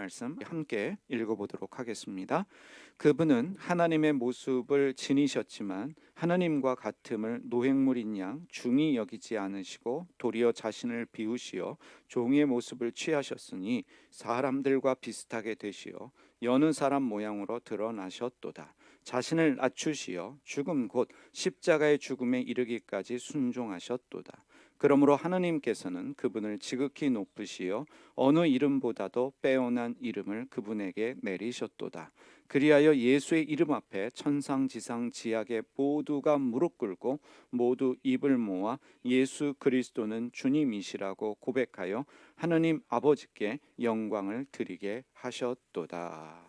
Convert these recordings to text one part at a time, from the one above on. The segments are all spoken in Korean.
말씀 함께 읽어보도록 하겠습니다. 그분은 하나님의 모습을 지니셨지만 하나님과 같음을 노획물인 양 중히 여기지 않으시고 도리어 자신을 비우시어 종의 모습을 취하셨으니 사람들과 비슷하게 되시어 여느 사람 모양으로 드러나셨도다. 자신을 낮추시어 죽음 곧 십자가의 죽음에 이르기까지 순종하셨도다. 그러므로 하나님께서는 그분을 지극히 높으시어 어느 이름보다도 빼어난 이름을 그분에게 내리셨도다. 그리하여 예수의 이름 앞에 천상 지상 지하계 모두가 무릎 꿇고 모두 입을 모아 예수 그리스도는 주님이시라고 고백하여 하나님 아버지께 영광을 드리게 하셨도다.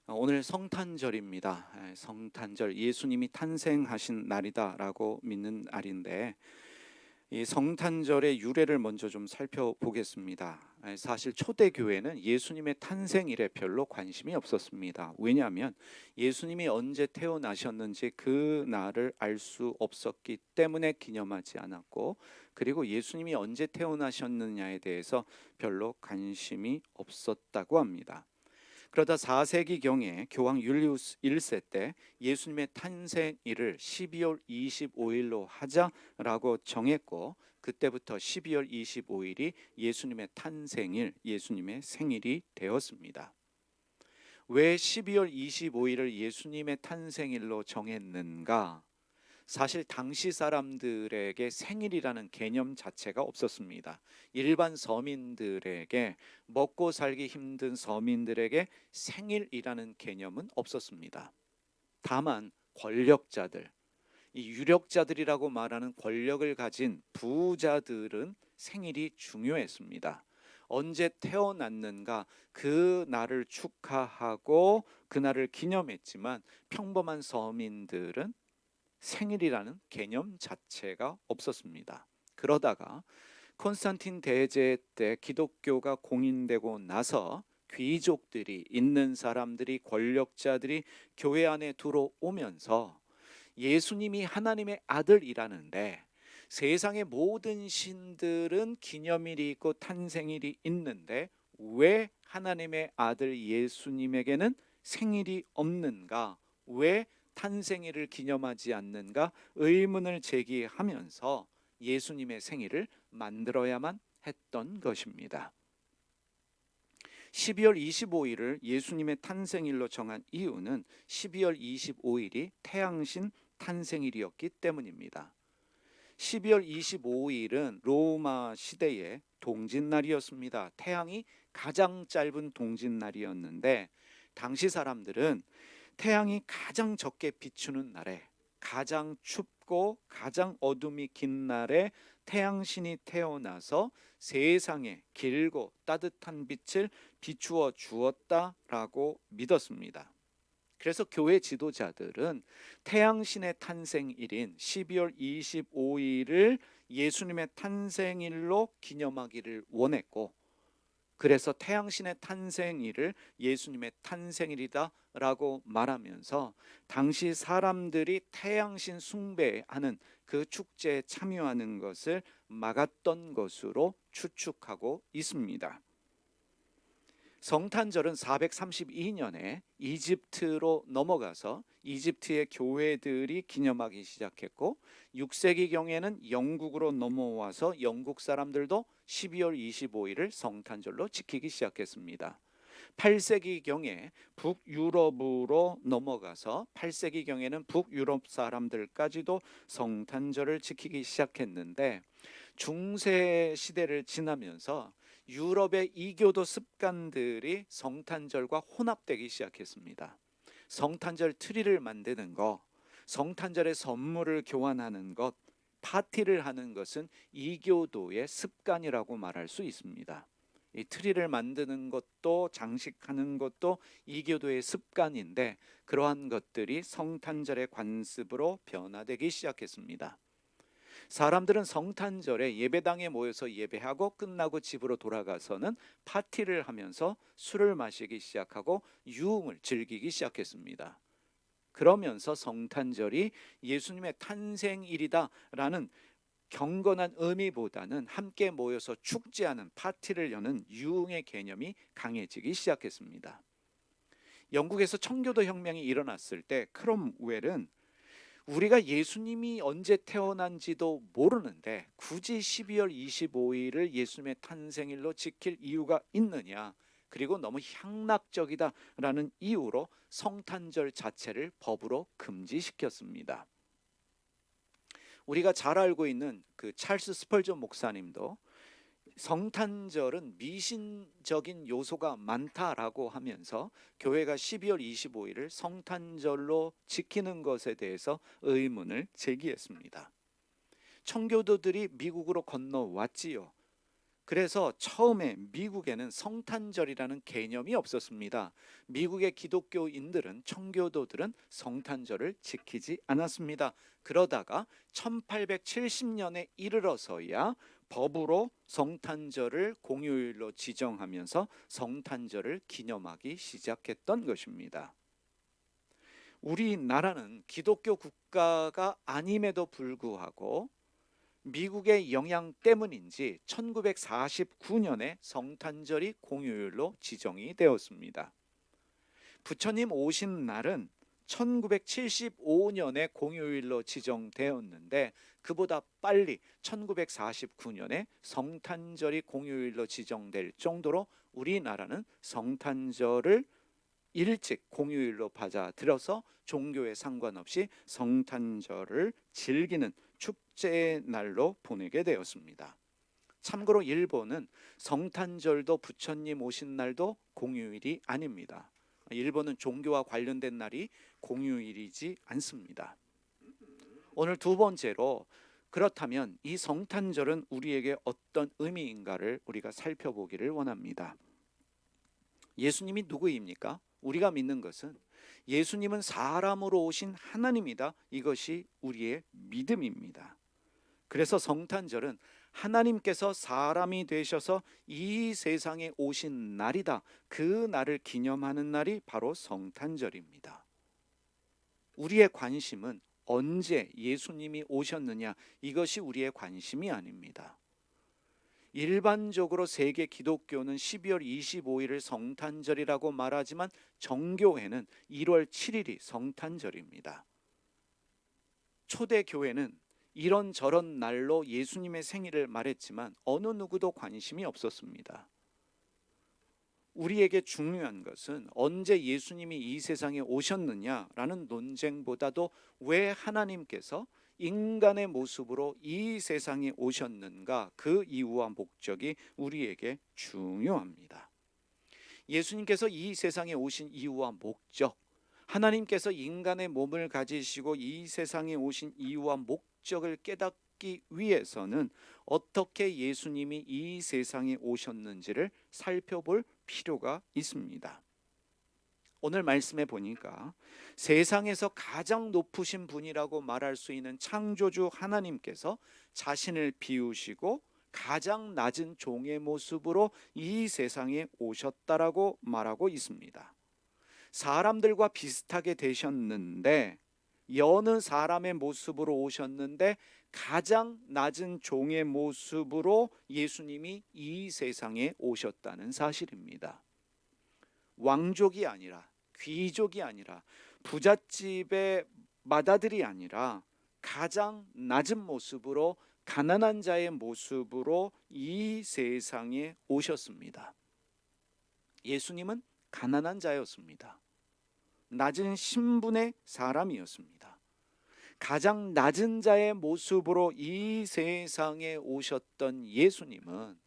오늘 성탄절입니다. 성탄절, 예수님이 탄생하신 날이다라고 믿는 날인데, 이 성탄절의 유래를 먼저 좀 살펴보겠습니다. 사실 초대교회는 예수님의 탄생일에 별로 관심이 없었습니다. 왜냐하면 예수님이 언제 태어나셨는지 그 날을 알 수 없었기 때문에 기념하지 않았고, 그리고 예수님이 언제 태어나셨느냐에 대해서 별로 관심이 없었다고 합니다. 그러다 4세기경에 교황 율리우스 1세 때 예수님의 탄생일을 12월 25일로 하자라고 정했고, 그때부터 12월 25일이 예수님의 탄생일, 예수님의 생일이 되었습니다. 왜 12월 25일을 예수님의 탄생일로 정했는가? 사실 당시 사람들에게 생일이라는 개념 자체가 없었습니다. 일반 서민들에게, 먹고 살기 힘든 서민들에게 생일이라는 개념은 없었습니다. 다만 권력자들, 이 유력자들이라고 말하는 권력을 가진 부자들은 생일이 중요했습니다. 언제 태어났는가 그 날을 축하하고 그 날을 기념했지만, 평범한 서민들은 생일이라는 개념 자체가 없었습니다. 그러다가 콘스탄틴 대제 때 기독교가 공인되고 나서 귀족들이, 있는 사람들이, 권력자들이 교회 안에 들어오면서 예수님이 하나님의 아들이라는데, 세상의 모든 신들은 기념일이 있고 탄생일이 있는데 왜 하나님의 아들 예수님에게는 생일이 없는가? 왜 탄생일을 기념하지 않는가? 의문을 제기하면서 예수님의 생일을 만들어야만 했던 것입니다. 12월 25일을 예수님의 탄생일로 정한 이유는 12월 25일이 태양신 탄생일이었기 때문입니다. 12월 25일은 로마 시대의 동짓날이었습니다. 태양이 가장 짧은 동짓날이었는데, 당시 사람들은 태양이 가장 적게 비추는 날에, 가장 춥고 가장 어둠이 긴 날에 태양신이 태어나서 세상에 길고 따뜻한 빛을 비추어 주었다라고 믿었습니다. 그래서 교회 지도자들은 태양신의 탄생일인 12월 25일을 예수님의 탄생일로 기념하기를 원했고, 그래서 태양신의 탄생일을 예수님의 탄생일이다라고 말하면서 당시 사람들이 태양신 숭배하는 그 축제에 참여하는 것을 막았던 것으로 추측하고 있습니다. 성탄절은 432년에 이집트로 넘어가서 이집트의 교회들이 기념하기 시작했고, 6세기경에는 영국으로 넘어와서 영국 사람들도 12월 25일을 성탄절로 지키기 시작했습니다. 8세기경에 북유럽으로 넘어가서 8세기경에는 북유럽 사람들까지도 성탄절을 지키기 시작했는데, 중세 시대를 지나면서 유럽의 이교도 습관들이 성탄절과 혼합되기 시작했습니다. 성탄절 트리를 만드는 것, 성탄절에 선물을 교환하는 것, 파티를 하는 것은 이교도의 습관이라고 말할 수 있습니다. 이 트리를 만드는 것도 장식하는 것도 이교도의 습관인데, 그러한 것들이 성탄절의 관습으로 변화되기 시작했습니다. 사람들은 성탄절에 예배당에 모여서 예배하고 끝나고 집으로 돌아가서는 파티를 하면서 술을 마시기 시작하고 유흥을 즐기기 시작했습니다. 그러면서 성탄절이 예수님의 탄생일이다라는 경건한 의미보다는 함께 모여서 축제하는 파티를 여는 유흥의 개념이 강해지기 시작했습니다. 영국에서 청교도 혁명이 일어났을 때 크롬웰은 우리가 예수님이 언제 태어난지도 모르는데 굳이 12월 25일을 예수님의 탄생일로 지킬 이유가 있느냐, 그리고 너무 향락적이다라는 이유로 성탄절 자체를 법으로 금지시켰습니다. 우리가 잘 알고 있는 그 찰스 스펄전 목사님도 성탄절은 미신적인 요소가 많다라고 하면서 교회가 12월 25일을 성탄절로 지키는 것에 대해서 의문을 제기했습니다. 청교도들이 미국으로 건너왔지요. 그래서 처음에 미국에는 성탄절이라는 개념이 없었습니다. 미국의 기독교인들은, 청교도들은 성탄절을 지키지 않았습니다. 그러다가 1870년에 이르러서야 법으로 성탄절을 공휴일로 지정하면서 성탄절을 기념하기 시작했던 것입니다. 우리나라는 기독교 국가가 아님에도 불구하고 미국의 영향 때문인지 1949년에 성탄절이 공휴일로 지정이 되었습니다. 부처님 오신 날은 1975년에 공휴일로 지정되었는데 그보다 빨리 1949년에 성탄절이 공휴일로 지정될 정도로 우리나라는 성탄절을 일찍 공휴일로 받아들여서 종교에 상관없이 성탄절을 즐기는 축제의 날로 보내게 되었습니다. 참고로 일본은 성탄절도 부처님 오신 날도 공휴일이 아닙니다. 일본은 종교와 관련된 날이 공휴일이지 않습니다. 오늘 두 번째로, 그렇다면 이 성탄절은 우리에게 어떤 의미인가를 우리가 살펴보기를 원합니다. 예수님이 누구입니까? 우리가 믿는 것은 예수님은 사람으로 오신 하나님이다. 이것이 우리의 믿음입니다. 그래서 성탄절은 하나님께서 사람이 되셔서 이 세상에 오신 날이다. 그 날을 기념하는 날이 바로 성탄절입니다. 우리의 관심은 언제 예수님이 오셨느냐, 이것이 우리의 관심이 아닙니다. 일반적으로 세계 기독교는 12월 25일을 성탄절이라고 말하지만 정교회는 1월 7일이 성탄절입니다. 초대교회는 이런저런 날로 예수님의 생일을 말했지만 어느 누구도 관심이 없었습니다. 우리에게 중요한 것은 언제 예수님이 이 세상에 오셨느냐라는 논쟁보다도 왜 하나님께서 인간의 모습으로 이 세상에 오셨는가, 그 이유와 목적이 우리에게 중요합니다. 예수님께서 이 세상에 오신 이유와 목적, 하나님께서 인간의 몸을 가지시고 이 세상에 오신 이유와 목적을 깨닫기 위해서는 어떻게 예수님이 이 세상에 오셨는지를 살펴볼 필요가 있습니다. 오늘 말씀에 보니까 세상에서 가장 높으신 분이라고 말할 수 있는 창조주 하나님께서 자신을 비우시고 가장 낮은 종의 모습으로 이 세상에 오셨다라고 말하고 있습니다. 사람들과 비슷하게 되셨는데, 여느 사람의 모습으로 오셨는데 가장 낮은 종의 모습으로 예수님이 이 세상에 오셨다는 사실입니다. 왕족이 아니라, 귀족이 아니라, 부잣집의 맏아들이 아니라 가장 낮은 모습으로, 가난한 자의 모습으로 이 세상에 오셨습니다. 예수님은 가난한 자였습니다. 낮은 신분의 사람이었습니다. 가장 낮은 자의 모습으로 이 세상에 오셨던 예수님은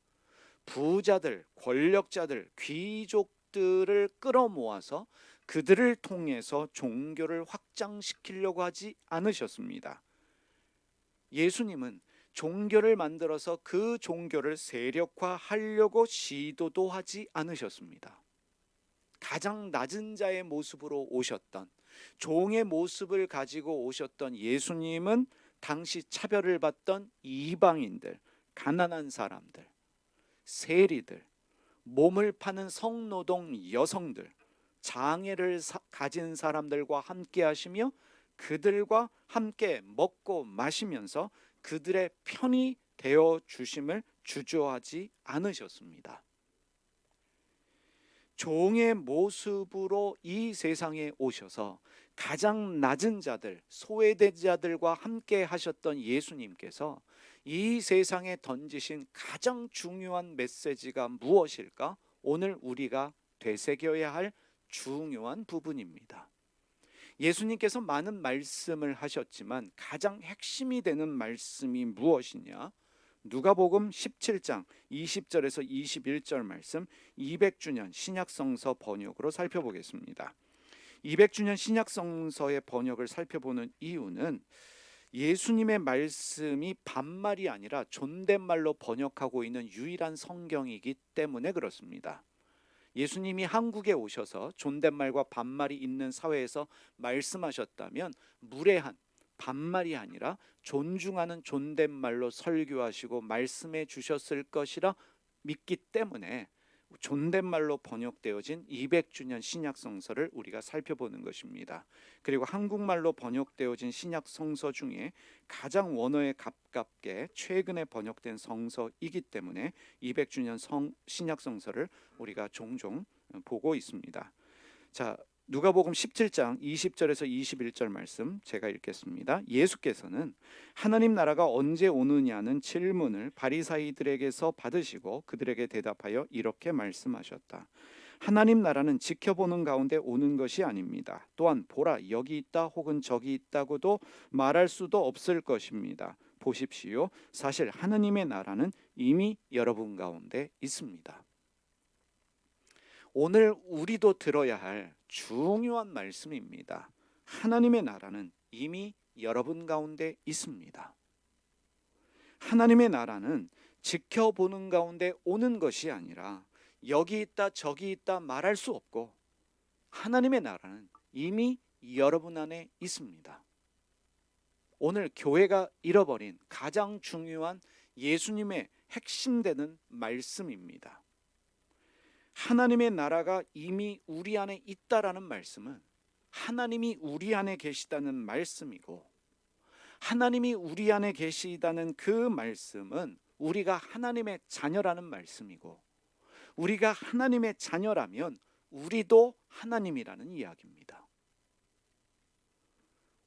부자들, 권력자들, 귀족들을 끌어모아서 그들을 통해서 종교를 확장시키려고 하지 않으셨습니다. 예수님은 종교를 만들어서 그 종교를 세력화하려고 시도도 하지 않으셨습니다. 가장 낮은 자의 모습으로 오셨던, 종의 모습을 가지고 오셨던 예수님은 당시 차별을 받던 이방인들, 가난한 사람들, 세리들, 몸을 파는 성노동 여성들, 장애를 가진 사람들과 함께 하시며 그들과 함께 먹고 마시면서 그들의 편이 되어 주심을 주저하지 않으셨습니다. 종의 모습으로 이 세상에 오셔서 가장 낮은 자들, 소외된 자들과 함께 하셨던 예수님께서 이 세상에 던지신 가장 중요한 메시지가 무엇일까? 오늘 우리가 되새겨야 할 중요한 부분입니다. 예수님께서 많은 말씀을 하셨지만 가장 핵심이 되는 말씀이 무엇이냐? 누가복음 17장 20절에서 21절 말씀 200주년 신약성서 번역으로 살펴보겠습니다. 200주년 신약성서의 번역을 살펴보는 이유는 예수님의 말씀이 반말이 아니라 존댓말로 번역하고 있는 유일한 성경이기 때문에 그렇습니다. 예수님이 한국에 오셔서 존댓말과 반말이 있는 사회에서 말씀하셨다면 무례한 반말이 아니라 존중하는 존댓말로 설교하시고 말씀해 주셨을 것이라 믿기 때문에 존댓말로 번역되어진 200주년 신약성서를 우리가 살펴보는 것입니다. 그리고 한국말로 번역되어진 신약성서 중에 가장 원어에 가깝게 최근에 번역된 성서이기 때문에 200주년 신약성서를 우리가 종종 보고 있습니다. 자, 누가복음 17장 20절에서 21절 말씀 제가 읽겠습니다. 예수께서는 하나님 나라가 언제 오느냐는 질문을 바리사이들에게서 받으시고 그들에게 대답하여 이렇게 말씀하셨다. 하나님 나라는 지켜보는 가운데 오는 것이 아닙니다. 또한 보라 여기 있다 혹은 저기 있다고도 말할 수도 없을 것입니다. 보십시오. 사실 하나님의 나라는 이미 여러분 가운데 있습니다. 오늘 우리도 들어야 할 중요한 말씀입니다. 하나님의 나라는 이미 여러분 가운데 있습니다. 하나님의 나라는 지켜보는 가운데 오는 것이 아니라 여기 있다 저기 있다 말할 수 없고 하나님의 나라는 이미 여러분 안에 있습니다. 오늘 교회가 잃어버린 가장 중요한 예수님의 핵심되는 말씀입니다. 하나님의 나라가 이미 우리 안에 있다라는 말씀은 하나님이 우리 안에 계시다는 말씀이고, 하나님이 우리 안에 계시다는 그 말씀은 우리가 하나님의 자녀라는 말씀이고, 우리가 하나님의 자녀라면 우리도 하나님이라는 이야기입니다.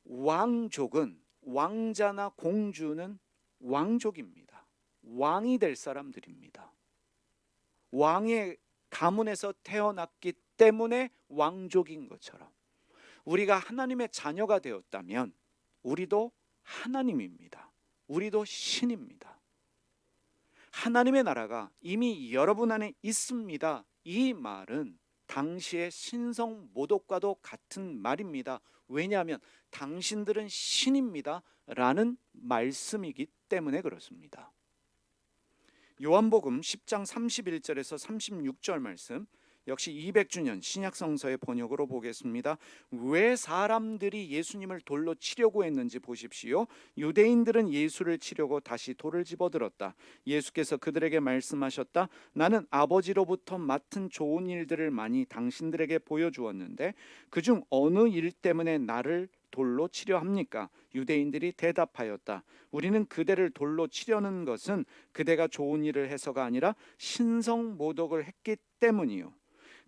왕족은, 왕자나 공주는 왕족입니다. 왕이 될 사람들입니다. 왕의 가문에서 태어났기 때문에 왕족인 것처럼 우리가 하나님의 자녀가 되었다면 우리도 하나님입니다. 우리도 신입니다. 하나님의 나라가 이미 여러분 안에 있습니다. 이 말은 당시의 신성 모독과도 같은 말입니다. 왜냐하면 당신들은 신입니다 라는 말씀이기 때문에 그렇습니다. 요한복음 10장 31절에서 36절 말씀 역시 200주년 신약성서의 번역으로 보겠습니다. 왜 사람들이 예수님을 돌로 치려고 했는지 보십시오. 유대인들은 예수를 치려고 다시 돌을 집어들었다. 예수께서 그들에게 말씀하셨다. 나는 아버지로부터 맡은 좋은 일들을 많이 당신들에게 보여주었는데 그중 어느 일 때문에 나를 돌로 치려 합니까? 유대인들이 대답하였다. 우리는 그대를 돌로 치려는 것은 그대가 좋은 일을 해서가 아니라 신성 모독을 했기 때문이요.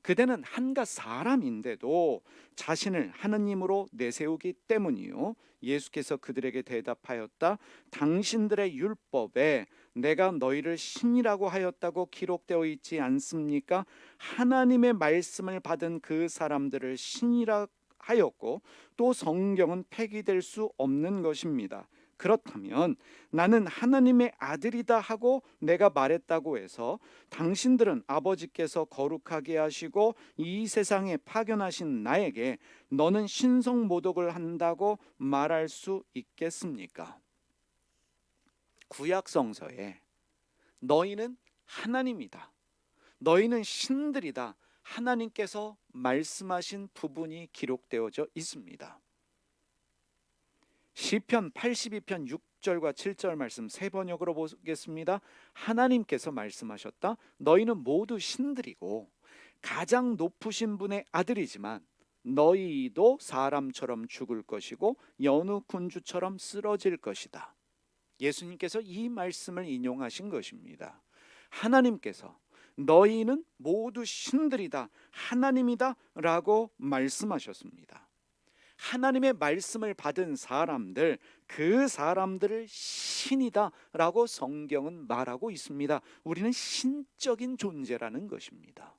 그대는 한갓 사람인데도 자신을 하느님으로 내세우기 때문이요. 예수께서 그들에게 대답하였다. 당신들의 율법에 내가 너희를 신이라고 하였다고 기록되어 있지 않습니까? 하나님의 말씀을 받은 그 사람들을 신이라 하였고 또 성경은 폐기될 수 없는 것입니다. 그렇다면 나는 하나님의 아들이다 하고 내가 말했다고 해서 당신들은 아버지께서 거룩하게 하시고 이 세상에 파견하신 나에게 너는 신성 모독을 한다고 말할 수 있겠습니까? 구약 성서에 너희는 하나님이다, 너희는 신들이다, 하나님께서 말씀하신 부분이 기록되어져 있습니다. 시편 82편 6절과 7절 말씀 세 번역으로 보겠습니다. 하나님께서 말씀하셨다. 너희는 모두 신들이고 가장 높으신 분의 아들이지만 너희도 사람처럼 죽을 것이고 여느 군주처럼 쓰러질 것이다. 예수님께서 이 말씀을 인용하신 것입니다. 하나님께서 너희는 모두 신들이다, 하나님이다 라고 말씀하셨습니다. 하나님의 말씀을 받은 사람들, 그 사람들을 신이다 라고 성경은 말하고 있습니다. 우리는 신적인 존재라는 것입니다.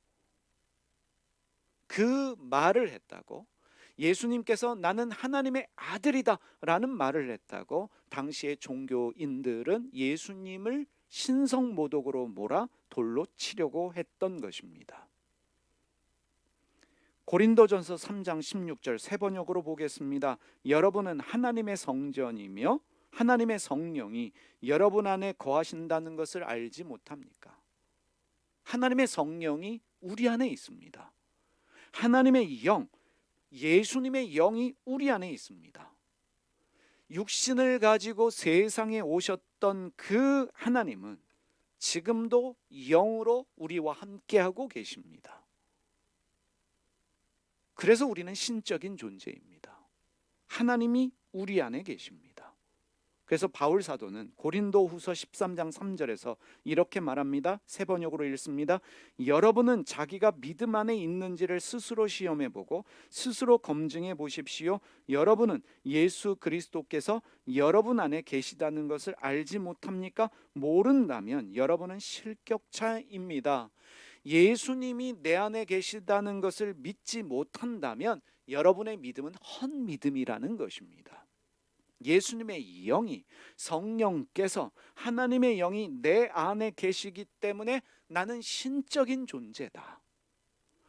그 말을 했다고, 예수님께서 나는 하나님의 아들이다 라는 말을 했다고 당시의 종교인들은 예수님을 신성모독으로 몰아 돌로 치려고 했던 것입니다. 고린도전서 3장 16절 세 번역으로 보겠습니다. 여러분은 하나님의 성전이며 하나님의 성령이 여러분 안에 거하신다는 것을 알지 못합니까? 하나님의 성령이 우리 안에 있습니다. 하나님의 영, 예수님의 영이 우리 안에 있습니다. 육신을 가지고 세상에 오셨던 그 하나님은 지금도 영으로 우리와 함께하고 계십니다. 그래서 우리는 신적인 존재입니다. 하나님이 우리 안에 계십니다. 그래서 바울 사도는 고린도후서 13장 3절에서 이렇게 말합니다. 세 번역으로 읽습니다. 여러분은 자기가 믿음 안에 있는지를 스스로 시험해 보고 스스로 검증해 보십시오. 여러분은 예수 그리스도께서 여러분 안에 계시다는 것을 알지 못합니까? 모른다면 여러분은 실격자입니다. 예수님이 내 안에 계시다는 것을 믿지 못한다면 여러분의 믿음은 헛믿음이라는 것입니다. 예수님의 영이, 성령께서, 하나님의 영이 내 안에 계시기 때문에 나는 신적인 존재다.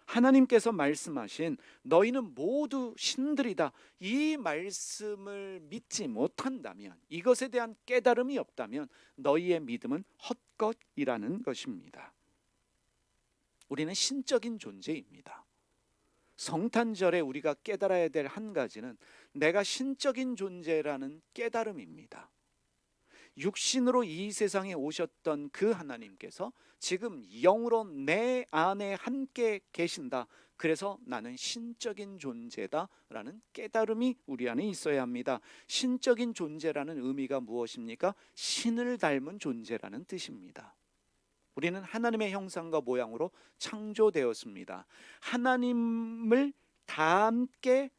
하나님께서 말씀하신 너희는 모두 신들이다, 이 말씀을 믿지 못한다면, 이것에 대한 깨달음이 없다면 너희의 믿음은 헛것이라는 것입니다. 우리는 신적인 존재입니다. 성탄절에 우리가 깨달아야 될 한 가지는 내가 신적인 존재라는 깨달음입니다. 육신으로 이 세상에 오셨던 그 하나님께서 지금 영으로 내 안에 함께 계신다. 그래서 나는 신적인 존재다라는 깨달음이 우리 안에 있어야 합니다. 신적인 존재라는 의미가 무엇입니까? 신을 닮은 존재라는 뜻입니다. 우리는 하나님의 형상과 모양으로 창조되었습니다. 하나님을 닮게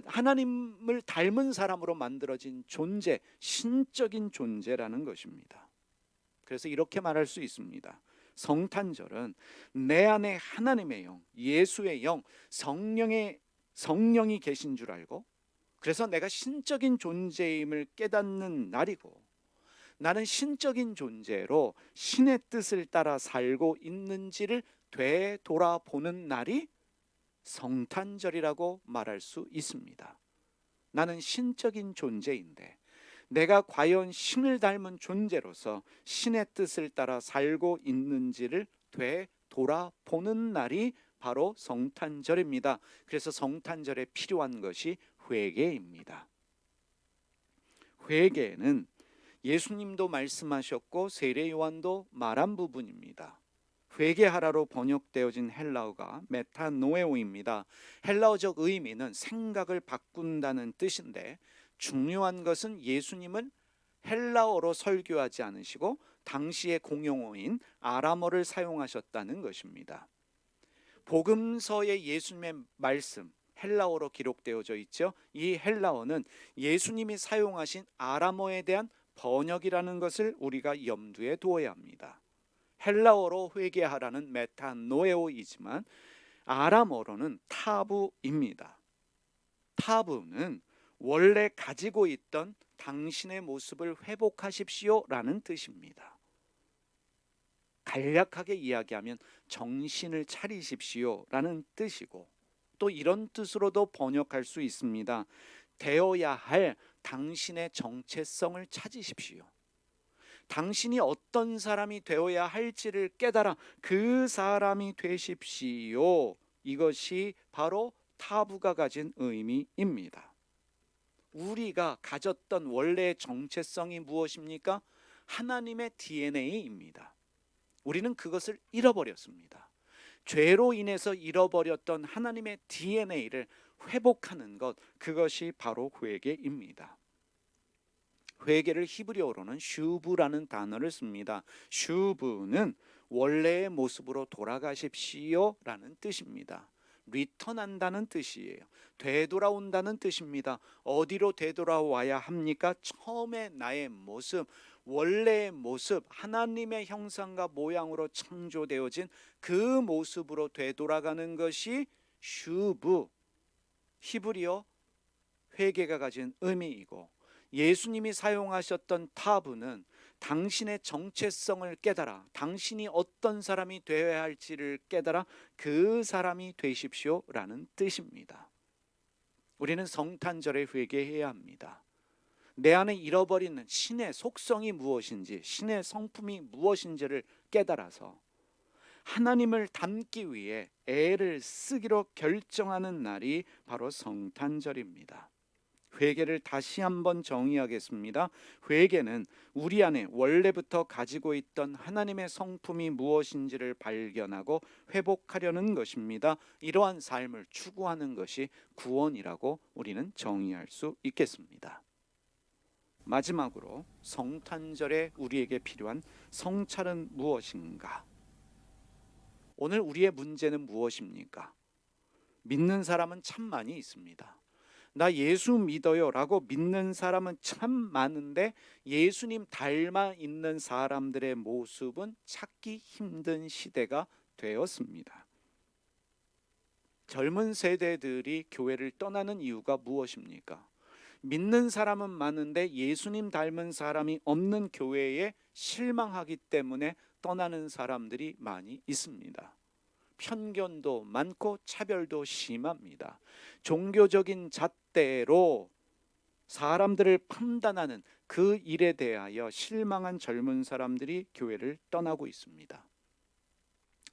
하나님을 닮은 사람으로 만들어진 존재, 신적인 존재라는 것입니다. 그래서 이렇게 말할 수 있습니다. 성탄절은 내 안에 하나님의 영, 예수의 영, 성령이 계신 줄 알고, 그래서 내가 신적인 존재임을 깨닫는 날이고, 나는 신적인 존재로 신의 뜻을 따라 살고 있는지를 되돌아보는 날이 성탄절이라고 말할 수 있습니다. 나는 신적인 존재인데 내가 과연 신을 닮은 존재로서 신의 뜻을 따라 살고 있는지를 되돌아보는 날이 바로 성탄절입니다. 그래서 성탄절에 필요한 것이 회개입니다. 회개는 예수님도 말씀하셨고 세례 요한도 말한 부분입니다. 회개하라로 번역되어진 헬라어가 메타노에오입니다. 헬라어적 의미는 생각을 바꾼다는 뜻인데, 중요한 것은 예수님은 헬라어로 설교하지 않으시고 당시의 공용어인 아람어를 사용하셨다는 것입니다. 복음서의 예수님의 말씀 헬라어로 기록되어져 있죠. 이 헬라어는 예수님이 사용하신 아람어에 대한 번역이라는 것을 우리가 염두에 두어야 합니다. 헬라어로 회개하라는 메타노에오이지만 아람어로는 타부입니다. 타부는 원래 가지고 있던 당신의 모습을 회복하십시오라는 뜻입니다. 간략하게 이야기하면 정신을 차리십시오라는 뜻이고, 또 이런 뜻으로도 번역할 수 있습니다. 되어야 할 당신의 정체성을 찾으십시오. 당신이 어떤 사람이 되어야 할지를 깨달아 그 사람이 되십시오. 이것이 바로 타부가 가진 의미입니다. 우리가 가졌던 원래의 정체성이 무엇입니까? 하나님의 DNA입니다. 우리는 그것을 잃어버렸습니다. 죄로 인해서 잃어버렸던 하나님의 DNA를 회복하는 것, 그것이 바로 회개입니다. 회개를 히브리어로는 슈브라는 단어를 씁니다. 슈브는 원래의 모습으로 돌아가십시오라는 뜻입니다. 리턴한다는 뜻이에요. 되돌아온다는 뜻입니다. 어디로 되돌아와야 합니까? 처음에 나의 모습, 원래의 모습, 하나님의 형상과 모양으로 창조되어진 그 모습으로 되돌아가는 것이 슈브, 히브리어 회개가 가진 의미이고, 예수님이 사용하셨던 타브는 당신의 정체성을 깨달아 당신이 어떤 사람이 되어야 할지를 깨달아 그 사람이 되십시오라는 뜻입니다. 우리는 성탄절에 회개해야 합니다. 내 안에 잃어버리는 신의 속성이 무엇인지, 신의 성품이 무엇인지를 깨달아서 하나님을 닮기 위해 애를 쓰기로 결정하는 날이 바로 성탄절입니다. 회개를 다시 한번 정의하겠습니다. 회개는 우리 안에 원래부터 가지고 있던 하나님의 성품이 무엇인지를 발견하고 회복하려는 것입니다. 이러한 삶을 추구하는 것이 구원이라고 우리는 정의할 수 있겠습니다. 마지막으로 성탄절에 우리에게 필요한 성찰은 무엇인가? 오늘 우리의 문제는 무엇입니까? 믿는 사람은 참 많이 있습니다. 나 예수 믿어요 라고 믿는 사람은 참 많은데 예수님 닮아 있는 사람들의 모습은 찾기 힘든 시대가 되었습니다. 젊은 세대들이 교회를 떠나는 이유가 무엇입니까? 믿는 사람은 많은데 예수님 닮은 사람이 없는 교회에 실망하기 때문에 떠나는 사람들이 많이 있습니다. 편견도 많고 차별도 심합니다. 종교적인 잣대로 사람들을 판단하는 그 일에 대하여 실망한 젊은 사람들이 교회를 떠나고 있습니다.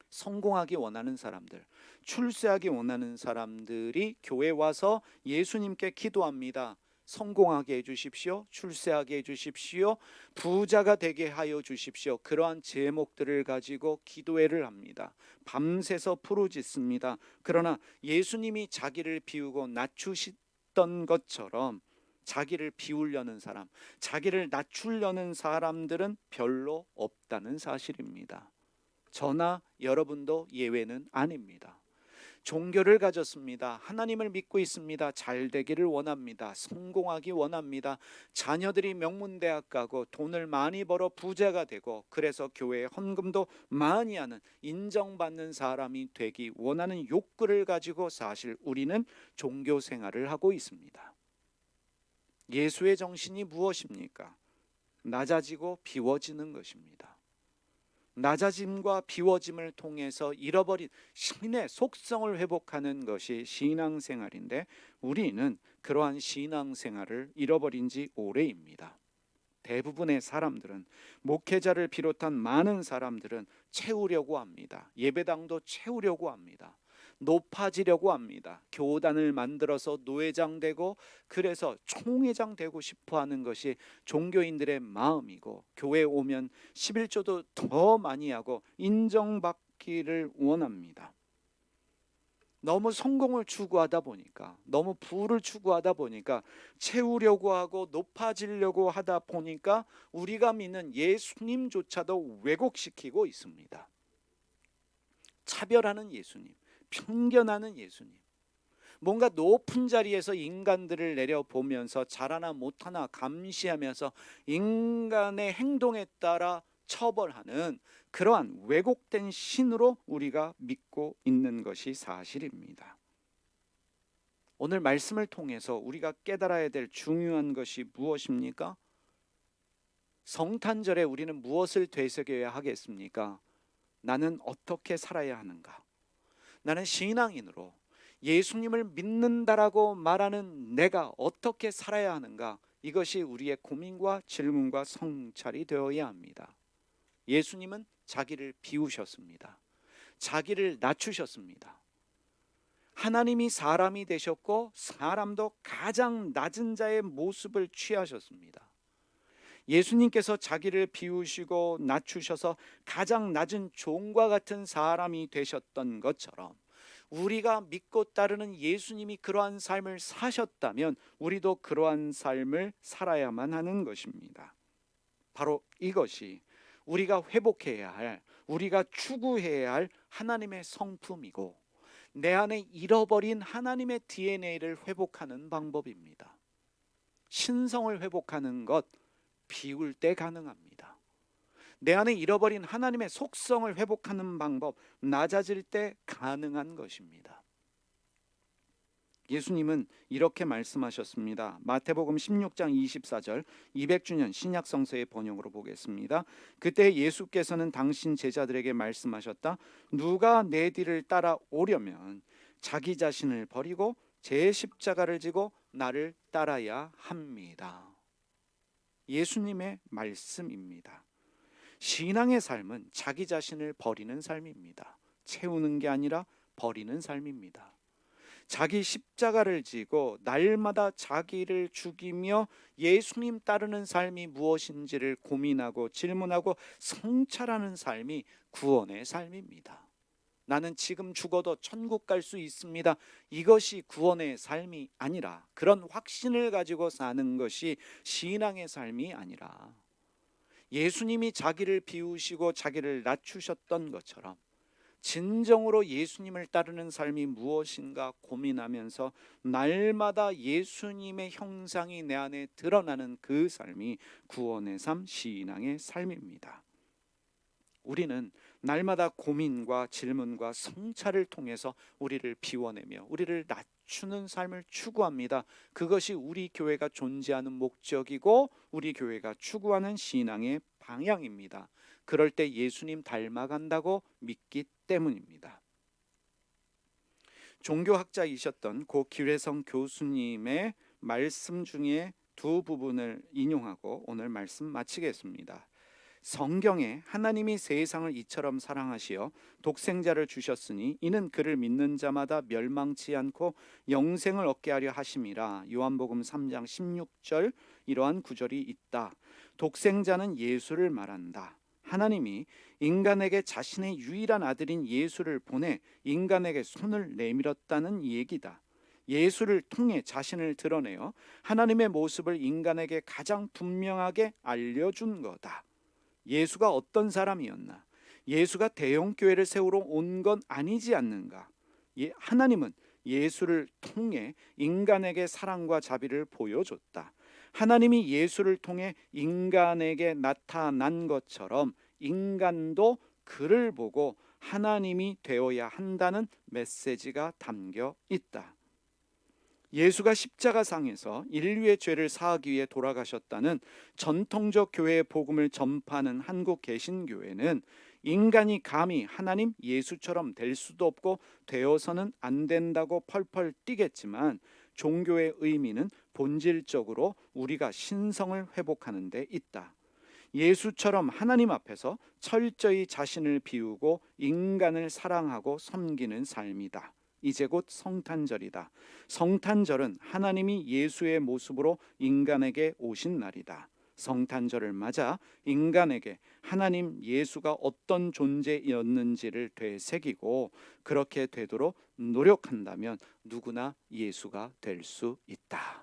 성공하기 원하는 사람들, 출세하기 원하는 사람들이 교회 와서 예수님께 기도합니다. 성공하게 해주십시오. 출세하게 해주십시오. 부자가 되게 하여 주십시오. 그러한 제목들을 가지고 기도회를 합니다. 밤새서 부르짖습니다. 그러나 예수님이 자기를 비우고 낮추셨던 것처럼 자기를 비우려는 사람, 자기를 낮추려는 사람들은 별로 없다는 사실입니다. 저나 여러분도 예외는 아닙니다. 종교를 가졌습니다. 하나님을 믿고 있습니다. 잘 되기를 원합니다. 성공하기 원합니다. 자녀들이 명문대학 가고 돈을 많이 벌어 부자가 되고 그래서 교회에 헌금도 많이 하는 인정받는 사람이 되기 원하는 욕구를 가지고 사실 우리는 종교 생활을 하고 있습니다. 예수의 정신이 무엇입니까? 낮아지고 비워지는 것입니다. 낮아짐과 비워짐을 통해서 잃어버린 신의 속성을 회복하는 것이 신앙생활인데 우리는 그러한 신앙생활을 잃어버린 지 오래입니다. 대부분의 사람들은, 목회자를 비롯한 많은 사람들은 채우려고 합니다. 예배당도 채우려고 합니다. 높아지려고 합니다. 교단을 만들어서 노회장 되고 그래서 총회장 되고 싶어하는 것이 종교인들의 마음이고, 교회 오면 11조도 더 많이 하고 인정받기를 원합니다. 너무 성공을 추구하다 보니까, 너무 부를 추구하다 보니까, 채우려고 하고 높아지려고 하다 보니까 우리가 믿는 예수님조차도 왜곡시키고 있습니다. 차별하는 예수님, 편견하는 예수님, 뭔가 높은 자리에서 인간들을 내려보면서 잘하나 못하나 감시하면서 인간의 행동에 따라 처벌하는 그러한 왜곡된 신으로 우리가 믿고 있는 것이 사실입니다. 오늘 말씀을 통해서 우리가 깨달아야 될 중요한 것이 무엇입니까? 성탄절에 우리는 무엇을 되새겨야 하겠습니까? 나는 어떻게 살아야 하는가? 나는 신앙인으로 예수님을 믿는다라고 말하는 내가 어떻게 살아야 하는가? 이것이 우리의 고민과 질문과 성찰이 되어야 합니다. 예수님은 자기를 비우셨습니다. 자기를 낮추셨습니다. 하나님이 사람이 되셨고 사람도 가장 낮은 자의 모습을 취하셨습니다. 예수님께서 자기를 비우시고 낮추셔서 가장 낮은 종과 같은 사람이 되셨던 것처럼 우리가 믿고 따르는 예수님이 그러한 삶을 사셨다면 우리도 그러한 삶을 살아야만 하는 것입니다. 바로 이것이 우리가 회복해야 할, 우리가 추구해야 할 하나님의 성품이고 내 안에 잃어버린 하나님의 DNA를 회복하는 방법입니다. 신성을 회복하는 것 비울 때 가능합니다. 내 안에 잃어버린 하나님의 속성을 회복하는 방법 낮아질 때 가능한 것입니다. 예수님은 이렇게 말씀하셨습니다. 마태복음 16장 24절 200주년 신약성서의 번역으로 보겠습니다. 그때 예수께서는 당신 제자들에게 말씀하셨다. 누가 내 뒤를 따라오려면 자기 자신을 버리고 제 십자가를 지고 나를 따라야 합니다. 예수님의 말씀입니다. 신앙의 삶은 자기 자신을 버리는 삶입니다. 채우는 게 아니라 버리는 삶입니다. 자기 십자가를 지고 날마다 자기를 죽이며 예수님 따르는 삶이 무엇인지를 고민하고 질문하고 성찰하는 삶이 구원의 삶입니다. 나는 지금 죽어도 천국 갈 수 있습니다. 이것이 구원의 삶이 아니라, 그런 확신을 가지고 사는 것이 신앙의 삶이 아니라, 예수님이 자기를 비우시고 자기를 낮추셨던 것처럼 진정으로 예수님을 따르는 삶이 무엇인가 고민하면서 날마다 예수님의 형상이 내 안에 드러나는 그 삶이 구원의 삶, 신앙의 삶입니다. 우리는 날마다 고민과 질문과 성찰을 통해서 우리를 비워내며 우리를 낮추는 삶을 추구합니다. 그것이 우리 교회가 존재하는 목적이고 우리 교회가 추구하는 신앙의 방향입니다. 그럴 때 예수님 닮아간다고 믿기 때문입니다. 종교학자이셨던 고 기회성 교수님의 말씀 중에 두 부분을 인용하고 오늘 말씀 마치겠습니다. 성경에 하나님이 세상을 이처럼 사랑하시어 독생자를 주셨으니 이는 그를 믿는 자마다 멸망치 않고 영생을 얻게 하려 하심이라. 요한복음 3장 16절 이러한 구절이 있다. 독생자는 예수를 말한다. 하나님이 인간에게 자신의 유일한 아들인 예수를 보내 인간에게 손을 내밀었다는 얘기다. 예수를 통해 자신을 드러내어 하나님의 모습을 인간에게 가장 분명하게 알려준 거다. 예수가 어떤 사람이었나? 예수가 대형교회를 세우러 온 건 아니지 않는가? 하나님은 예수를 통해 인간에게 사랑과 자비를 보여줬다. 하나님이 예수를 통해 인간에게 나타난 것처럼 인간도 그를 보고 하나님이 되어야 한다는 메시지가 담겨 있다. 예수가 십자가상에서 인류의 죄를 사하기 위해 돌아가셨다는 전통적 교회의 복음을 전파하는 한국 개신교회는 인간이 감히 하나님 예수처럼 될 수도 없고 되어서는 안 된다고 펄펄 뛰겠지만 종교의 의미는 본질적으로 우리가 신성을 회복하는 데 있다. 예수처럼 하나님 앞에서 철저히 자신을 비우고 인간을 사랑하고 섬기는 삶이다. 이제 곧 성탄절이다. 성탄절은 하나님이 예수의 모습으로 인간에게 오신 날이다. 성탄절을 맞아 인간에게 하나님 예수가 어떤 존재였는지를 되새기고 그렇게 되도록 노력한다면 누구나 예수가 될 수 있다.